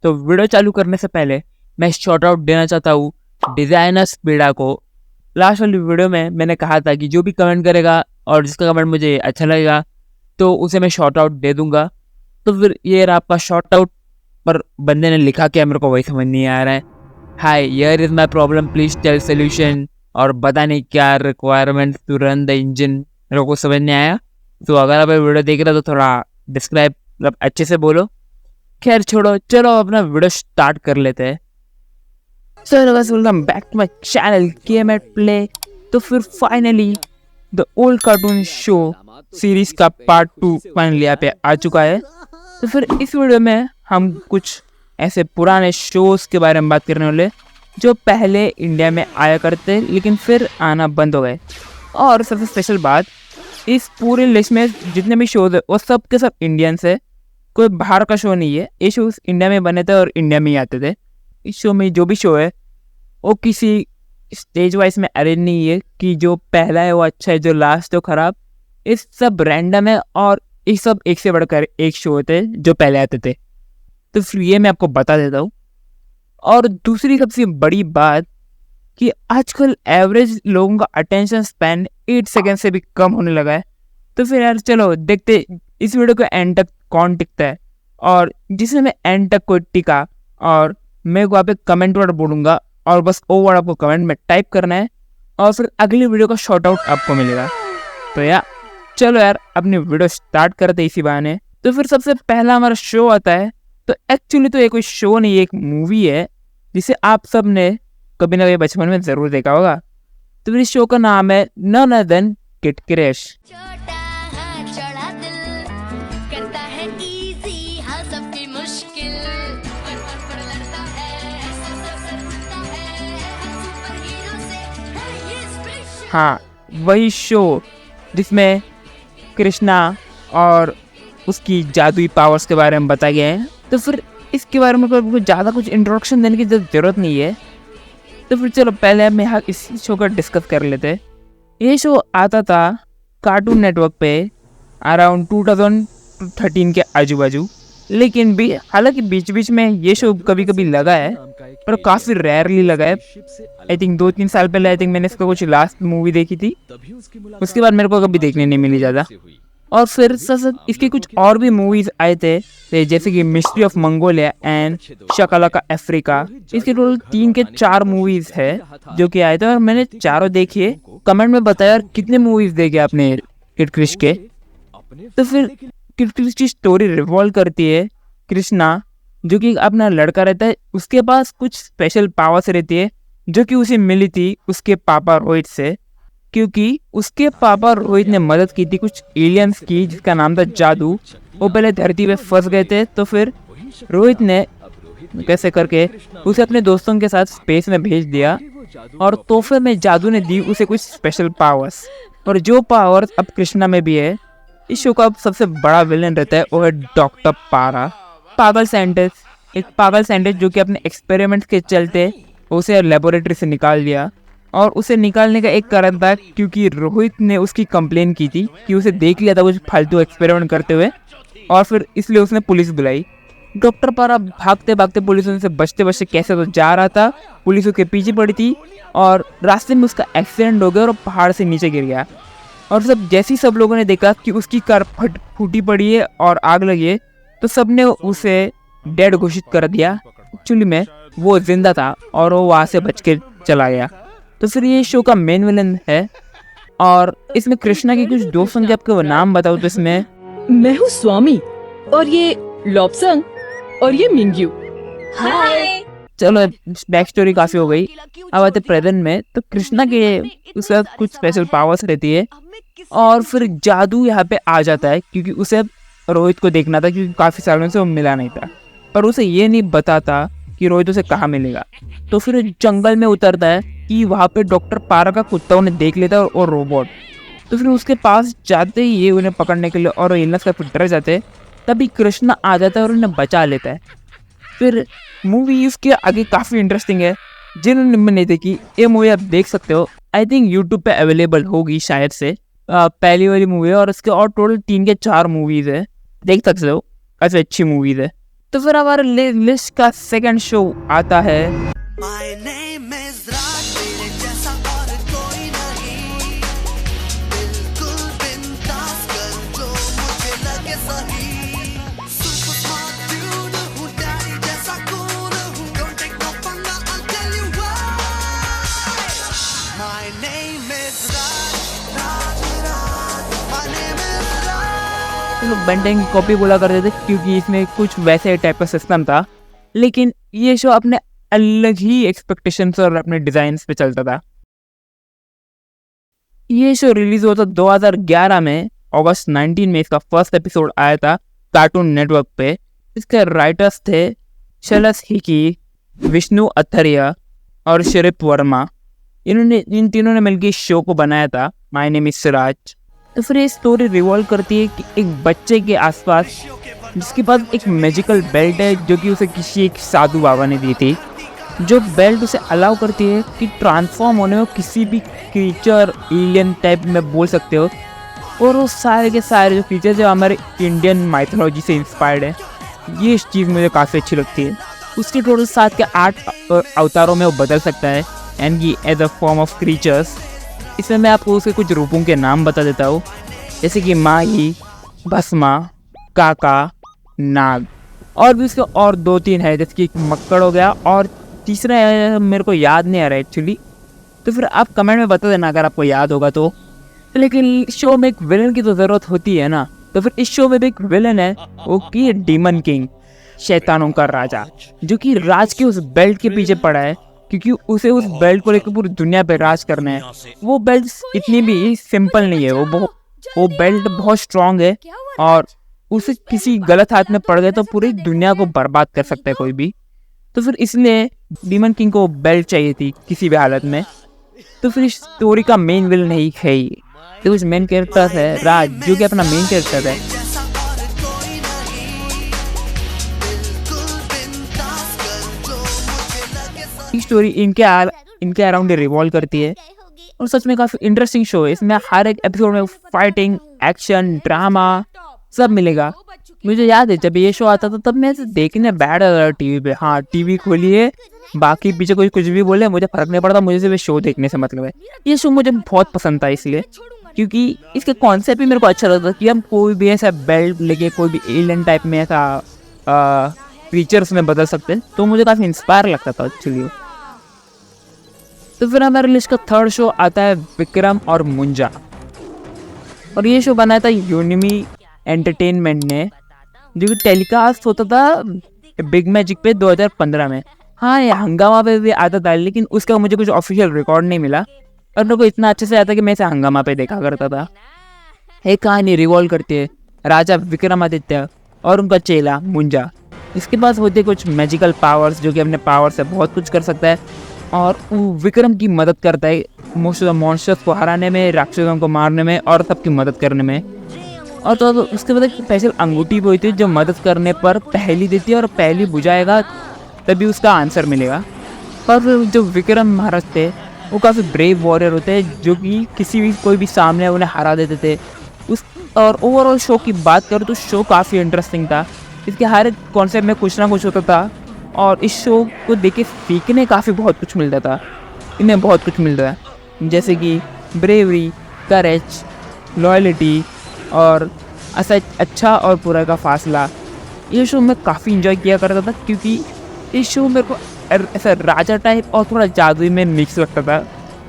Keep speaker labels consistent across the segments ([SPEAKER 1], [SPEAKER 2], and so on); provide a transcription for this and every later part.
[SPEAKER 1] तो वीडियो चालू करने से पहले मैं शॉर्ट आउट देना चाहता हूँ डिजाइनर्स पीड़ा को। लास्ट वाली वीडियो में मैंने कहा था कि जो भी कमेंट करेगा और जिसका कमेंट मुझे अच्छा लगेगा तो उसे मैं शॉर्ट आउट दे दूंगा। तो फिर ये रहा आपका शॉर्ट आउट, पर बंदे ने लिखा क्या मेरे को वही समझ नहीं आ रहा है। Hi, here is my problem, please tell solution, और पता नहीं क्या requirement to run the engine, मेरे को समझ नहीं आया। तो अगर आप वीडियो देख रहे हो तो थोड़ा डिस्क्राइब मतलब अच्छे से बोलो। खैर छोड़ो, चलो अपना वीडियो स्टार्ट कर लेते हैं। चलो बस, welcome back to my channel game at play. तो फिर finally the old cartoon show series का पार्ट 2 फाइनली यहाँ पे आ चुका है। तो फिर इस वीडियो में हम कुछ ऐसे पुराने शोज के बारे में बात करने वाले जो पहले इंडिया में आया करते लेकिन फिर आना बंद हो गए। और सबसे स्पेशल बात, इस पूरी लिस्ट में जितने भी शोज है वो सब के सब इंडियंस है, कोई बाहर का शो नहीं है। ये शोज इंडिया में बने थे और इंडिया में ही आते थे। इस शो में जो भी शो है वो किसी स्टेज वाइज में अरेंज नहीं है कि जो पहला है वो अच्छा है, जो लास्ट तो खराब। इस सब रैंडम है और ये सब एक से बढ़कर एक शो होते हैं जो पहले आते थे। तो फिर ये मैं आपको बता देता हूँ। और दूसरी सबसे बड़ी बात कि आजकल एवरेज लोगों का अटेंशन स्पैन 8 सेकंड से भी कम होने लगा है। तो फिर यार चलो देखते इस वीडियो को एंड तक कौन टिकता है, और जिसमें मैं एंड तक कोई टिका और मैं वहाँ पे कमेंट वर्ड बोलूँगा और बस ओ वर्ड आपको कमेंट में टाइप करना है और फिर अगली वीडियो का शॉर्ट आउट आपको मिलेगा। तो यार चलो यार अपनी वीडियो स्टार्ट करते इसी बहाने। तो फिर सबसे पहला हमारा शो आता है। तो एक्चुअली तो ये कोई शो नहीं है, एक मूवी है जिसे आप सब ने कभी ना कभी बचपन में जरूर देखा होगा। तो फिर इस शो का नाम है none other than kid crash. हाँ, वही शो जिसमें कृष्णा और उसकी जादुई पावर्स के बारे में बताया गया है। तो फिर इसके बारे में कोई ज़्यादा कुछ इंट्रोडक्शन देने की ज़रूरत नहीं है। तो फिर चलो पहले हम यहाँ इस शो का डिस्कस कर लेते हैं। ये शो आता था कार्टून नेटवर्क पे अराउंड 2013 के आजू बाजू, लेकिन भी हालांकि बीच बीच में ये शो कभी कभी लगा है पर काफ़ी रेयरली लगा है। आई थिंक 2-3 साल पहले आई थिंक मैंने इसका कुछ लास्ट मूवी देखी थी, उसके बाद मेरे को कभी देखने नहीं मिली ज़्यादा। और फिर इसके कुछ और भी मूवीज आए थे जैसे कि mystery of Mongolia and Shakalaka Africa. इसके टोटल 3 के 4 मूवीज है जो कि आए थे और मैंने चारों देखी है। कमेंट में बताया कितने मूवीज देखे आपने किड क्रैश के। तो फिर किड क्रैश की स्टोरी रिवॉल्व करती है कृष्णा जो कि अपना लड़का रहता है, उसके पास कुछ स्पेशल पावर्स रहती है जो कि उसे मिली थी उसके पापा रोहित से, क्योंकि उसके पापा रोहित ने मदद की थी कुछ एलियंस की जिसका नाम था जादू। वो पहले धरती पे फंस गए थे तो फिर रोहित ने कैसे करके उसे अपने दोस्तों के साथ स्पेस में भेज दिया और तोहफे में जादू ने दी उसे कुछ स्पेशल पावर्स, और जो पावर्स अब कृष्णा में भी है। इस शो का सबसे बड़ा विलन रहता है वो है डॉक्टर पारा, पागल साइंटिस्ट। एक पागल साइंटिस्ट जो कि अपने एक्सपेरिमेंट के चलते उसे लेबोरेटरी से निकाल दिया, और उसे निकालने का एक कारण था क्योंकि रोहित ने उसकी कंप्लेन की थी कि उसे देख लिया था कुछ फालतू एक्सपेरिमेंट करते हुए, और फिर इसलिए उसने पुलिस बुलाई। डॉक्टर पारा भागते भागते पुलिस से बचते बचते कैसे तो जा रहा था, पुलिस उसके पीछे पड़ी थी और रास्ते में उसका एक्सीडेंट हो गया और पहाड़ से नीचे गिर गया। और जैसे ही सब लोगों ने देखा कि उसकी कार फूटी पड़ी है और आग लगी है तो सब ने उसे डेड घोषित कर दिया। एक्चुअली में वो जिंदा था और वो वहाँ से बच के चला गया। तो फिर ये शो का मेन विलन है और इसमें कृष्णा के कुछ दोस्तों के आपको नाम बताओ तो इसमें
[SPEAKER 2] मैं हूँ स्वामी और ये लॉपसंग और ये मिंग्यू।
[SPEAKER 3] हाय।
[SPEAKER 1] चलो बैक स्टोरी काफी हो गई, अब आते प्रेजेंट में। तो कृष्णा के उसका कुछ स्पेशल पावर्स रहती है और फिर जादू यहाँ पे आ जाता है क्योंकि उसे रोहित को देखना था क्योंकि काफी सालों से वो मिला नहीं था, पर उसे ये नहीं बताता कि रोहित उसे कहाँ मिलेगा। तो फिर जंगल में उतरता है कि वहाँ पे डॉक्टर पारा का कुत्ता उन्हें देख लेता है और रोबोट। तो फिर उसके पास जाते ही ये उन्हें पकड़ने के लिए और इलनेस का फिर डर जाते, तभी कृष्णा आ जाता है और उन्हें बचा लेता है। फिर मूवी इसके आगे काफ़ी इंटरेस्टिंग है, जिन्होंने नहीं देखी ये मूवी आप देख सकते हो। आई थिंक यूट्यूब पे अवेलेबल होगी शायद से। पहली वाली मूवी है और इसके और टोटल 3 के 4 मूवीज़ है, देख सकते हो, काफ़ी अच्छी मूवीज़ है। तो फिर हमारे लिस्ट का सेकंड शो आता है
[SPEAKER 3] My name is Raj, तेरे जैसा और कोई नहीं, बिल्कुल बिंदास कर जो मुझे लगे सही, super smart dude हूँ, daddy जैसा cool हूँ, don't take no पंगा, I'll tell you why. My name is Raj, Raj, Raj, my name is Raj.
[SPEAKER 1] लोग बेंटेन की कॉपी बोला करते थे क्योंकि इसमें कुछ वैसे टाइप का सिस्टम था, लेकिन ये शो अपने अलग ही एक्सपेक्टेशंस और अपने डिजाइन्स पे चलता था। ये शो रिलीज हुआ था 2011 में, अगस्त 19 में इसका फर्स्ट एपिसोड आया था कार्टून नेटवर्क पे। इसके राइटर्स थे शलस हिकी, विष्णु अथरिया और शरद वर्मा। इन तीनों ने मिलकर इस शो को बनाया था, माय नेम इज सिराज। तो फिर ये स्टोरी रिवॉल्व करती है कि एक बच्चे के आसपास जिसके पास एक मैजिकल बेल्ट है जो कि उसे किसी एक साधु बाबा ने दी थी, जो बेल्ट उसे अलाउ करती है कि ट्रांसफॉर्म होने में किसी भी क्रीचर एलियन टाइप में बोल सकते हो, और वो सारे के सारे जो फीचर्स है हमारे इंडियन माइथोलॉजी से इंस्पायर्ड है। ये चीज़ मुझे काफ़ी अच्छी लगती है। उसके टोटल 7 के 8 अवतारों में वो बदल सकता है, एंड की as a form of creatures. इसमें मैं आपको उसके कुछ रूपों के नाम बता देता हूँ, जैसे कि माही, भस्मा, काका, नाग, और भी उसके और 2-3 है, जैसे कि मक्कड़ हो गया, और तीसरा है मेरे को याद नहीं आ रहा एक्चुअली, तो फिर आप कमेंट में बता देना अगर आपको याद होगा तो। लेकिन शो में एक विलन की तो ज़रूरत होती है ना, तो फिर इस शो में भी एक विलन है, वो की डीमन किंग, शैतानों का राजा, जो कि राज के उस बेल्ट के पीछे पड़ा है, क्योंकि उसे उस बेल्ट को लेकर पूरी दुनिया पे राज करना है। वो बेल्ट इतनी भी सिंपल नहीं है, वो बेल्ट बहुत स्ट्रांग है, और उसे किसी गलत हाथ में पड़ गए तो पूरी दुनिया को बर्बाद कर सकता है कोई भी। तो फिर इसलिए डीमन किंग को बेल्ट चाहिए थी किसी भी हालत में। तो फिर इस स्टोरी का मेन विलन नहीं है ही, तो कुछ मेन कैरेक्टर है राज, जो कि अपना मेन कैरेक्टर है। स्टोरी इनके अराउंड रिवॉल्व करती है, और सच में काफ़ी इंटरेस्टिंग शो है। इसमें हर एक एपिसोड में फाइटिंग, एक्शन, ड्रामा सब मिलेगा। मुझे याद है जब ये शो आता था तब मैं इसे देखने बैठ रहा था टीवी पे। हाँ, टीवी खोलिए, बाकी पीछे कोई कुछ भी बोले मुझे फर्क नहीं पड़ता, मुझे सिर्फ शो देखने से मतलब है। ये शो मुझे बहुत पसंद था इसलिए, क्योंकि इसके कॉन्सेप्ट भी मेरे को अच्छा लगता था कि हम कोई भी ऐसा बेल्ट लेके कोई भी एलियन टाइप में ऐसा क्रीचर्स में बदल सकते हैं, तो मुझे काफ़ी इंस्पायर लगता था एक्चुअली। तो फिर हमारे लिस्ट का थर्ड शो आता है विक्रम और मुंजा, और ये शो बनाया था यूनिमी एंटरटेनमेंट ने, जो कि टेलीकास्ट होता था बिग मैजिक पे 2015 में। हाँ, ये हंगामा पे भी आता था, लेकिन उसका मुझे कुछ ऑफिशियल रिकॉर्ड नहीं मिला, और मेरे को इतना अच्छे से आता कि मैं इसे हंगामा पे देखा करता था। एक कहानी रिवॉल्व करती है राजा विक्रमादित्य और उनका चेला मुंजा। इसके पास होते कुछ मैजिकल पावर्स, जो कि अपने पावर से बहुत कुछ कर सकता है, और वो विक्रम की मदद करता है मोस्ट ऑफ द मॉन्स्टर्स को हराने में, राक्षसों को मारने में, और सबकी मदद करने में। और तो उसके बाद एक स्पेशल अंगूठी भी होती है जो मदद करने पर पहली देती है, और पहली बुझाएगा तभी उसका आंसर मिलेगा। पर जो विक्रम महाराज थे वो काफ़ी ब्रेव वॉरियर होते हैं, जो कि किसी भी कोई भी सामने उन्हें हरा देते थे। और ओवरऑल शो की बात करूँ तो शो काफ़ी इंटरेस्टिंग था। इसके हर एक कॉन्सेप्ट में कुछ ना कुछ होता था, और इस शो को देख के सीखने काफ़ी बहुत कुछ मिलता था। इन्हें बहुत कुछ मिलता है, जैसे कि ब्रेवरी, करेज, लॉयल्टी, और अच्छा और बुरा का फासला। ये शो मैं काफ़ी इंजॉय किया करता था, क्योंकि इस शो मेरे को ऐसा राजा टाइप और थोड़ा जादुई में मिक्स लगता था,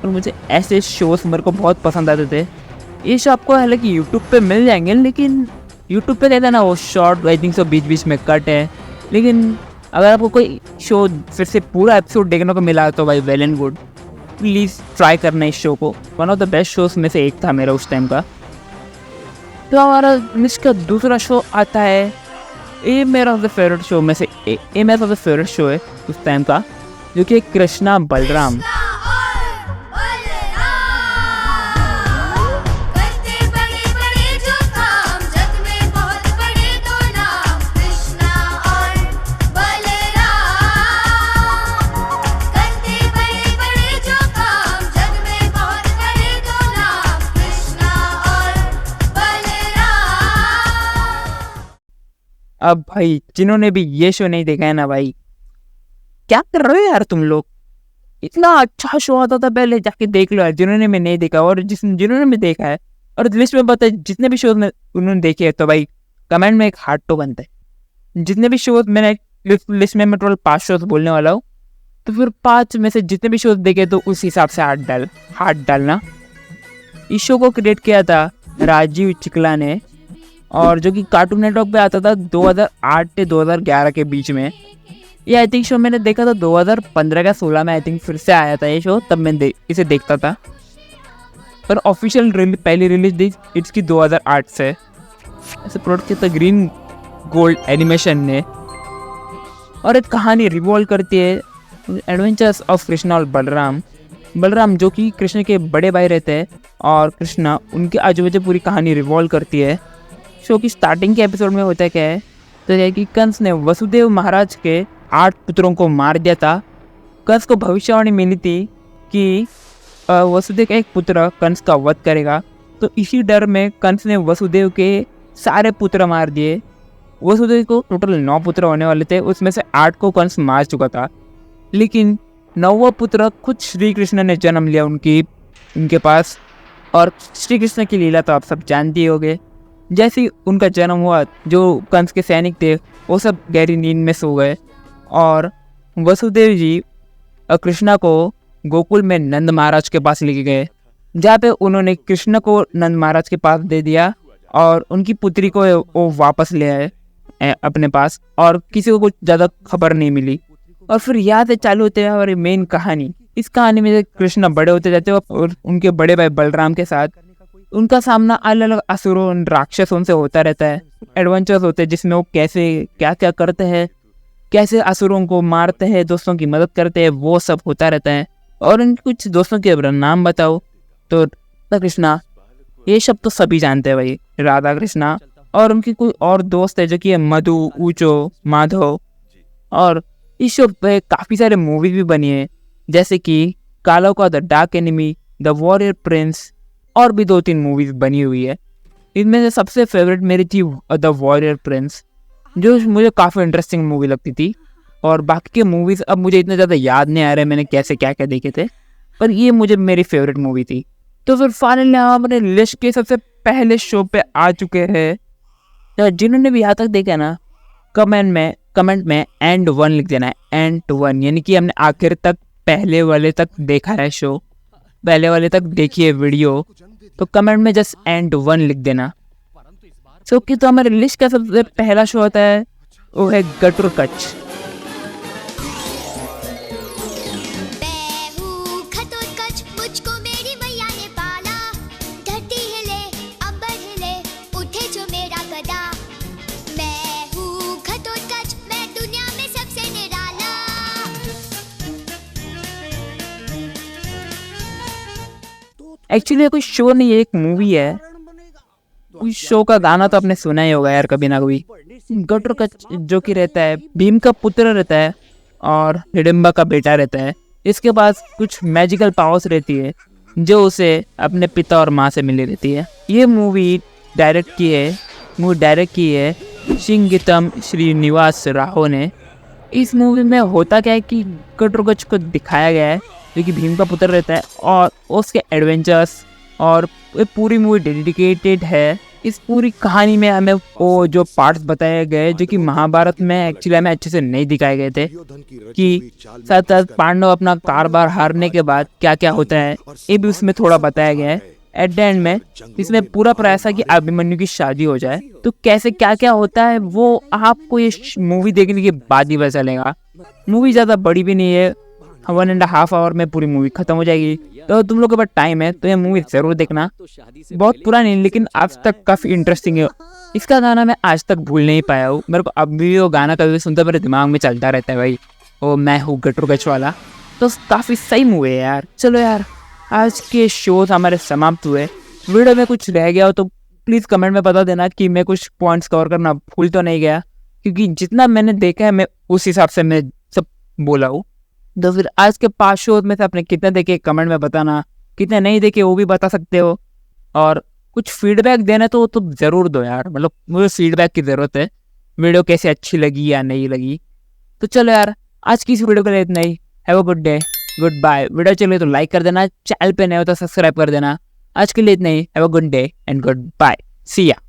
[SPEAKER 1] और मुझे ऐसे शोज़ मेरे को बहुत पसंद आते थे। ये शो आपको हालांकि यूट्यूब पे मिल जाएंगे, लेकिन यूट्यूब पे कहते हैं ना वो शॉर्ट आई थिंक सो बीच में कट है। लेकिन अगर आपको कोई शो फिर से पूरा एपिसोड देखने को मिला तो भाई well and good, please try करना इस शो को। One of the best shows में से एक था मेरा उस टाइम का। तो हमारा लिस्ट का दूसरा शो आता है, ये मेरा ऑफ द फेवरेट शो में से ये मेरा ऑफ द फेवरेट शो है उस टाइम का, जो कि कृष्णा बलराम। अब भाई जिन्होंने भी ये शो नहीं देखा है ना भाई, क्या कर रहे हो यार तुम लोग। इतना अच्छा शो आता था पहले, जाके देख लो यार जिन्होंने भी नहीं देखा, और जिन्होंने भी देखा है और लिस्ट में बताए जितने भी शो उन्होंने देखे हैं, तो भाई कमेंट में एक हार्ट तो बनता है। जितने भी शो मैंने लिस्ट में मैं टोटल 5 शोज बोलने वाला हूँ, तो फिर 5 में से जितने भी शोज देखे तो उस हिसाब से हार्ट डालना। इस शो को क्रिएट किया था राजीव चिकला ने, और जो कि कार्टून नेटवर्क पे आता था 2008 से 2011 के बीच में। ये आई थिंक शो मैंने देखा था 2015 का 16 में, आई थिंक फिर से आया था ये शो, तब मैं इसे देखता था। पर ऑफिशियल पहली रिलीज दी इसकी 2008 से। ऐसे प्रोडक्ट किया था ग्रीन गोल्ड एनिमेशन ने, और एक कहानी रिवॉल्व करती है एडवेंचर्स ऑफ कृष्णा और बलराम जो कि कृष्ण के बड़े भाई रहते हैं, और कृष्णा उनके आजू बाजू पूरी कहानी रिवॉल्व करती है। शो की स्टार्टिंग के एपिसोड में होता है क्या है, तो यह कि कंस ने वसुदेव महाराज के 8 पुत्रों को मार दिया था। कंस को भविष्यवाणी मिली थी कि वसुदेव का एक पुत्र कंस का वध करेगा, तो इसी डर में कंस ने वसुदेव के सारे पुत्र मार दिए। वसुदेव को टोटल 9 पुत्र होने वाले थे, उसमें से 8 को कंस मार चुका था, लेकिन 9वां पुत्र खुद श्री कृष्ण ने जन्म लिया उनके पास। और श्री कृष्ण की लीला तो आप सब जानते ही होंगे। जैसे ही उनका जन्म हुआ, जो कंस के सैनिक थे वो सब गहरी नींद में सो गए, और वसुदेव जी कृष्णा को गोकुल में नंद महाराज के पास लेके गए, जहाँ पे उन्होंने कृष्ण को नंद महाराज के पास दे दिया, और उनकी पुत्री को वो वापस ले आए अपने पास, और किसी को कुछ ज़्यादा खबर नहीं मिली। और फिर यहाँ से चालू होते हैं हमारी मेन कहानी। इस कहानी में कृष्ण बड़े होते जाते हैं, और उनके बड़े भाई बलराम के साथ उनका सामना अलग अलग असुरों राक्षसों से होता रहता है। एडवेंचर्स होते हैं जिसमें वो कैसे क्या क्या करते हैं, कैसे असुरों को मारते हैं, दोस्तों की मदद करते हैं, वो सब होता रहता है। और उनके कुछ दोस्तों के नाम बताओ तो राधा कृष्णा, ये सब तो सभी जानते हैं भाई, राधा कृष्णा। और उनकी कोई और दोस्त है जो कि है मधु, ऊचो, माधव। और इस शो पे काफ़ी सारे मूवीज भी बनी है, जैसे कि कालो का the dark enemy, the warrior Prince, और भी 2-3 मूवीज बनी हुई है। इनमें से सबसे फेवरेट मेरी थी द वॉरियर प्रिंस, जो मुझे काफ़ी इंटरेस्टिंग मूवी लगती थी। और बाकी के मूवीज़ अब मुझे इतना ज़्यादा याद नहीं आ रहे मैंने कैसे क्या क्या देखे थे, पर ये मुझे मेरी फेवरेट मूवी थी। तो फिर फाइनली हम अपने लिस्ट के सबसे पहले शो पे आ चुके हैं। तो जिन्होंने भी यहाँ तक देखा ना, कमेंट में एंड 1 लिख देना है, एंड 1, यानी कि हमने आखिर तक पहले वाले तक देखा है शो, पहले वाले तक देखी है वीडियो, तो कमेंट में जस्ट एंड 1 लिख देना। सो कि तो हमारे लिस्ट का सबसे पहला शो होता है वो है घटोत्कच। एक्चुअली कोई शो नहीं है, एक मूवी है। उस शो का गाना तो आपने सुना ही होगा यार कभी ना कभी। घटोत्कच जो कि रहता है भीम का पुत्र रहता है और हिडिंबा का बेटा रहता है। इसके पास कुछ मैजिकल पावर्स रहती है जो उसे अपने पिता और माँ से मिली रहती है। ये मूवी डायरेक्ट की है शिंगीतम श्रीनिवास राव ने। इस मूवी में होता क्या है कि घटोत्कच को दिखाया गया है जो कि भीम का पुत्र रहता है, और उसके एडवेंचर्स, और पूरी मूवी डेडिकेटेड है। इस पूरी कहानी में हमें वो जो पार्ट्स बताए गए जो कि महाभारत में एक्चुअली हमें अच्छे से नहीं दिखाए गए थे, कि साथ साथ पांडव अपना कारोबार हारने के बाद क्या क्या होता है, ये भी उसमें थोड़ा बताया गया है। एट द एंड में इसमें पूरा प्रयास है कि अभिमन्यु की शादी हो जाए, तो कैसे क्या क्या होता है वो आपको ये मूवी देखने के बाद ही पता चलेगा। मूवी ज़्यादा बड़ी भी नहीं है, 1.5 आवर में पूरी मूवी खत्म हो जाएगी, तो तुम लोग के पास टाइम है तो ये मूवी जरूर देखना। बहुत पुरानी लेकिन आज तक काफ़ी इंटरेस्टिंग है। इसका गाना मैं आज तक भूल नहीं पाया हूँ, मेरे को अब भी वो गाना कभी सुनता मेरे दिमाग में चलता रहता है भाई, वो मैं हूँ घटोत्कच वाला। तो काफ़ी सही मूवी है यार। चलो यार, आज के शोज हमारे समाप्त हुए। वीडियो में कुछ रह गया हो तो प्लीज़ कमेंट में बता देना कि मैं कुछ पॉइंट्स कवर करना भूल तो नहीं गया, क्योंकि जितना मैंने देखा है मैं उस हिसाब से मैं सब बोला हूँ। तो फिर आज के 5 शोज में से आपने कितने देखे कमेंट में बताना, कितने नहीं देखे वो भी बता सकते हो, और कुछ फीडबैक देना तो ज़रूर दो यार। मतलब मुझे फीडबैक की ज़रूरत है वीडियो कैसे अच्छी लगी या नहीं लगी। तो चलो यार, आज की इस वीडियो के लिए इतना ही। Have a good day, good bye. Video चले तो लाइक कर देना, चैनल पे नए हो तो सब्सक्राइब कर देना। आज के लिए इतना ही। Have a good day and good bye, see या।